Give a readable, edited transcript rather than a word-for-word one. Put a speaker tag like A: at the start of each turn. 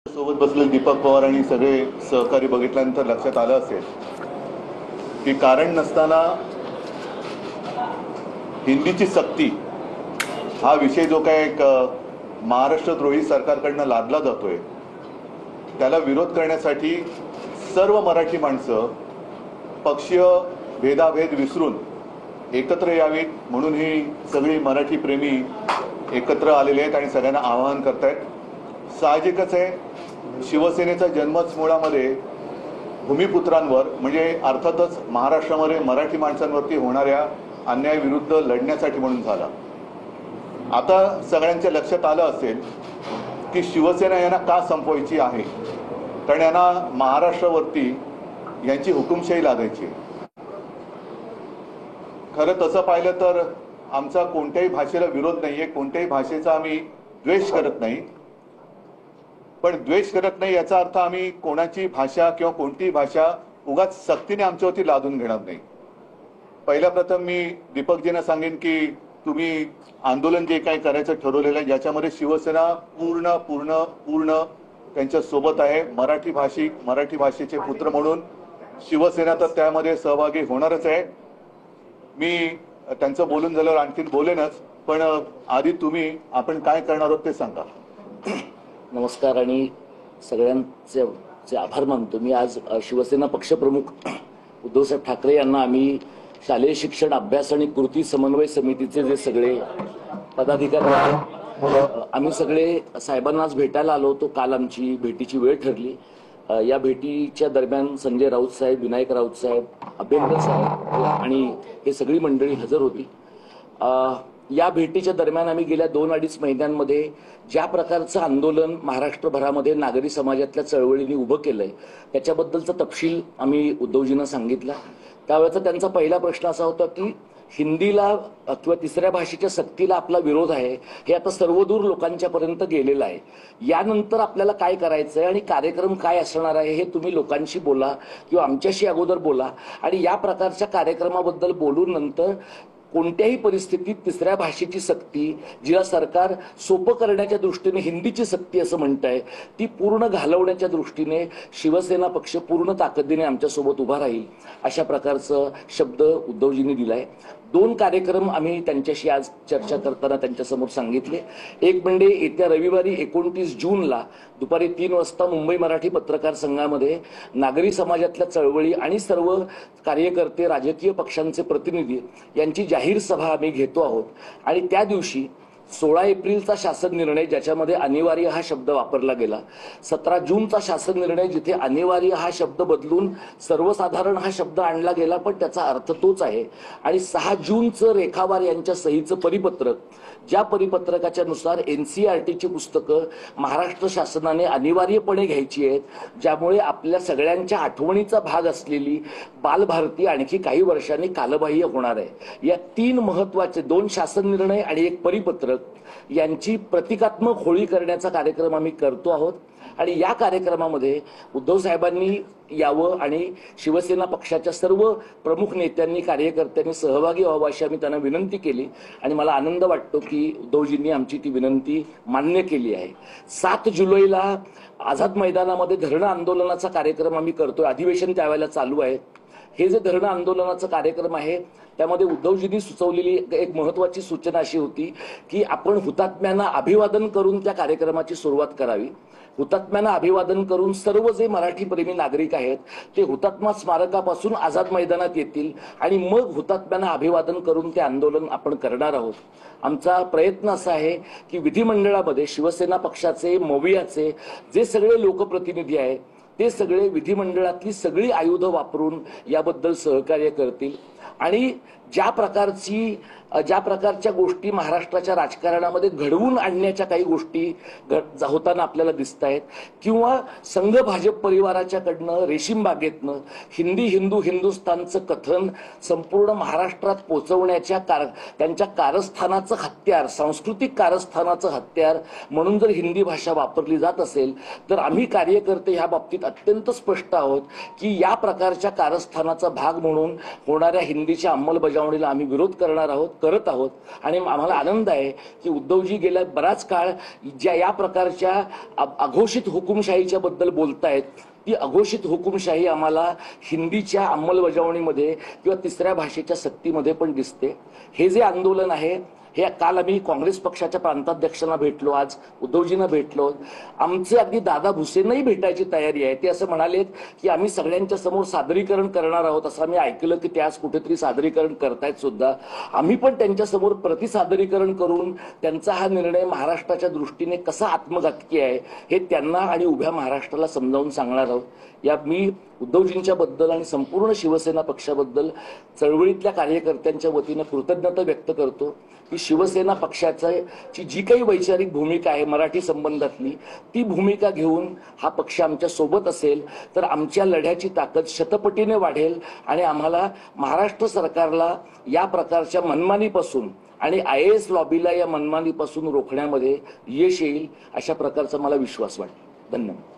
A: सोबत बसलेले दीपक पवार आणि सगळे सहकारी बघितल्यानंतर लक्षात आलं असेल की कारण नसताना हिंदीची सक्ती हा विषय जो काय एक महाराष्ट्रद्रोही सरकारकडनं लादला जातोय त्याला विरोध करण्यासाठी सर्व मराठी माणसं पक्षीय भेदाभेद विसरून एकत्र यावीत म्हणून ही सगळी मराठी प्रेमी एकत्र आलेले आहेत आणि सगळ्यांना आवाहन करतायत। साहजिकच आहे, शिवसेनेचा जन्मच मुळामध्ये भूमिपुत्रांवर म्हणजे अर्थातच महाराष्ट्रामध्ये मराठी माणसांवरती होणाऱ्या अन्यायाविरुद्ध लढण्यासाठी म्हणून झाला। आता सगळ्यांच्या लक्षात आलं असेल की शिवसेना यांना का संपवायची आहे, कारण यांना महाराष्ट्रावरती यांची हुकुमशाही लादायची। खरं तसं पाहिलं तर आमचा कोणत्याही भाषेला विरोध नाहीये, कोणत्याही भाषेचा आम्ही द्वेष करत नाही, पण द्वेष करत नाही याचा अर्थ आम्ही कोणाची भाषा किंवा कोणतीही भाषा उगाच सक्तीने आमच्यावरती लादून घेणार नाही। पहिल्या प्रथम मी दीपकजींना सांगेन की तुम्ही आंदोलन जे काही करायचं ठरवलेलं आहे ज्याच्यामध्ये शिवसेना पूर्ण पूर्ण पूर्ण त्यांच्या सोबत आहे। मराठी भाषेचे पुत्र म्हणून शिवसेना तर त्यामध्ये सहभागी होणारच आहे। मी त्यांचं बोलून झाल्यावर आणखीन बोलेनच, पण आधी तुम्ही आपण काय करणार आहोत ते सांगा।
B: नमस्कार आणि सगळ्यांचे आभार मानतो। मी आज शिवसेना पक्षप्रमुख उद्धवसाहेब ठाकरे यांना आम्ही शालेय शिक्षण अभ्यास आणि कृती समन्वय समितीचे जे सगळे पदाधिकारी आहेत आम्ही सगळे साहेबांना आज भेटायला आलो होतो। काल आमची भेटीची वेळ ठरली। या भेटीच्या दरम्यान संजय राऊत साहेब, विनायक राऊत साहेब, अभ्यंकर साहेब आणि हे सगळी मंडळी हजर होती। या भेटीच्या दरम्यान आम्ही गेल्या 2-2.5 महिन्यांमध्ये ज्या प्रकारचं आंदोलन महाराष्ट्रभरामध्ये नागरी समाजातल्या चळवळींनी उभं केलंय त्याच्याबद्दलचा तपशील आम्ही उद्धवजींना सांगितला। त्यावेळेचा त्यांचा पहिला प्रश्न असा होता की हिंदीला किंवा तिसऱ्या भाषेच्या सक्तीला आपला विरोध आहे, हे आता सर्वदूर लोकांच्या पर्यंत गेलेलं आहे। यानंतर आपल्याला काय करायचंय आणि कार्यक्रम काय असणार आहे हे तुम्ही लोकांशी बोला किंवा आमच्याशी अगोदर बोला आणि या प्रकारच्या कार्यक्रमाबद्दल बोलून नंतर कोणत्याही परिस्थितीत तिसऱ्या भाषेची सक्ती, जिला सरकार सोपं करण्याच्या दृष्टीने हिंदीची सक्ती असं म्हणतंय, ती पूर्ण घालवण्याच्या दृष्टीने शिवसेना पक्ष पूर्ण ताकदीने आमच्यासोबत उभा राहील अशा प्रकारचं शब्द उद्धवजींनी दिलाय। 2 कार्यक्रम आम्ही त्यांच्याशी आज चर्चा करताना त्यांच्यासमोर सांगितले। एक म्हणजे येत्या रविवारी 29 जूनला दुपारी 3 वाजता मुंबई मराठी पत्रकार संघामध्ये नागरी समाजातल्या चळवळी आणि सर्व कार्यकर्ते, राजकीय पक्षांचे प्रतिनिधी यांची जाहीर सभा आम्ही घेतो आहोत आणि त्या दिवशी 16 एप्रिलचा शासन निर्णय ज्याच्यामध्ये अनिवार्य हा शब्द वापरला गेला, 17 जूनचा शासन निर्णय जिथे अनिवार्य हा शब्द बदलून सर्वसाधारण हा शब्द आणला गेला पण त्याचा अर्थ तोच आहे, आणि 6 जूनचं रेखावार यांच्या सहीचं परिपत्रक, ज्या परिपत्रकाच्या नुसार NCERTची पुस्तकं महाराष्ट्र शासनाने अनिवार्यपणे घ्यायची आहेत, ज्यामुळे आपल्या सगळ्यांच्या आठवणीचा भाग असलेली बालभारती आणखी काही वर्षांनी कालबाह्य होणार आहे। या 3 महत्वाचे 2 शासन निर्णय आणि 1 परिपत्रक यांची प्रतिकात्मक होळी करण्याचा कार्यक्रम आम्ही करतो आहोत आणि या कार्यक्रमामध्ये उद्धव साहेबांनी यावं आणि शिवसेना पक्षाच्या सर्व प्रमुख नेत्यांनी, कार्यकर्त्यांनी सहभागी व्हावं अशी आम्ही त्यांना विनंती केली आणि मला आनंद वाटतो की उद्धवजींनी आमची ती विनंती मान्य केली आहे। 7 जुलैला आझाद मैदानामध्ये धरणं आंदोलनाचा कार्यक्रम आम्ही करतोय, अधिवेशन त्यावेळेला चालू आहे। हे जे धरणं आंदोलनाचा कार्यक्रम आहे त्यामध्ये उद्धवजींनी सुचवलेली एक महत्वाची सूचना अशी होती की आपण हुतात्म्यांना अभिवादन करून त्या कार्यक्रमाची सुरुवात करावी। हुतात्म्यांना अभिवादन करून सर्व जे मराठी प्रेमी नागरिक आहेत ते हुतात्मा स्मारकापासून आझाद मैदानात येतील आणि मग हुतात्म्यांना अभिवादन करून ते आंदोलन आपण करणार आहोत। आमचा प्रयत्न असा आहे की विधिमंडळामध्ये शिवसेना पक्षाचे, मवियाचे जे सगळे लोकप्रतिनिधी आहेत ते सगळे विधिमंडळातली सगळी आयुधं वापरून याबद्दल सहकार्य करतील आणि ज्या प्रकारच्या गोष्टी महाराष्ट्राच्या राजकारणामध्ये घडवून आणण्याच्या काही गोष्टी होताना आपल्याला दिसत आहेत किंवा संघ भाजप परिवाराच्याकडनं रेशीम बागेतनं हिंदी हिंदू हिंदुस्थानचं कथन संपूर्ण महाराष्ट्रात पोहोचवण्याच्या त्यांच्या कारस्थानाचं हत्यार, सांस्कृतिक कारस्थानाचं हत्यार म्हणून जर हिंदी भाषा वापरली जात असेल तर आम्ही कार्यकर्ते ह्या बाबतीत अत्यंत स्पष्ट आहोत की या प्रकारच्या कारस्थानाचा भाग म्हणून होणाऱ्या हिंदीच्या अंमलबजावणीला आम्ही विरोध करत आहोत आणि आम्हाला आनंद आहे की उद्धवजी गेल्या बराच काळ ज्या या प्रकारच्या अघोषित हुकुमशाहीच्या बद्दल बोलतायत ती अघोषित हुकुमशाही आम्हाला हिंदीच्या अंमलबजावणीमध्ये किंवा तिसऱ्या भाषेच्या सक्तीमध्ये पण दिसते. हे जे आंदोलन आहे हे काल आम्ही काँग्रेस पक्षाच्या प्रांताध्यक्षांना भेटलो, आज उद्धवजींना भेटलो. आमचे अगदी दादा भुसेंनाही भेटायची तयारी आहे. ते असं म्हणालेत की आम्ही सगळ्यांच्या समोर सादरीकरण करणार आहोत. असं आम्ही ऐकलं की ते आज कुठेतरी सादरीकरण करतायत सुद्धा. आम्ही पण त्यांच्यासमोर प्रतिसादरीकरण करून त्यांचा हा निर्णय महाराष्ट्राच्या दृष्टीने कसा आत्मघातकी आहे हे त्यांना आणि उभ्या महाराष्ट्राला समजावून सांगणार आहोत. मी उद्धवजींच्या बद्दल आणि संपूर्ण शिवसेना पक्षाबद्दल चळवळीतल्या कार्यकर्त्यांच्या वतीनं कृतज्ञता व्यक्त करतो की शिवसेना पक्षाची जी काही वैचारिक भूमिका आहे मराठी संबंधातली ती भूमिका घेऊन हा पक्ष आमच्या सोबत असेल तर आमच्या लढ्याची ताकद शतपटीने वाढेल आणि आम्हाला महाराष्ट्र सरकारला या प्रकारच्या मनमानीपासून आणि IAS लॉबीला या मनमानीपासून रोखण्यामध्ये यश येईल अशा प्रकारचा मला विश्वास वाटतो. धन्यवाद.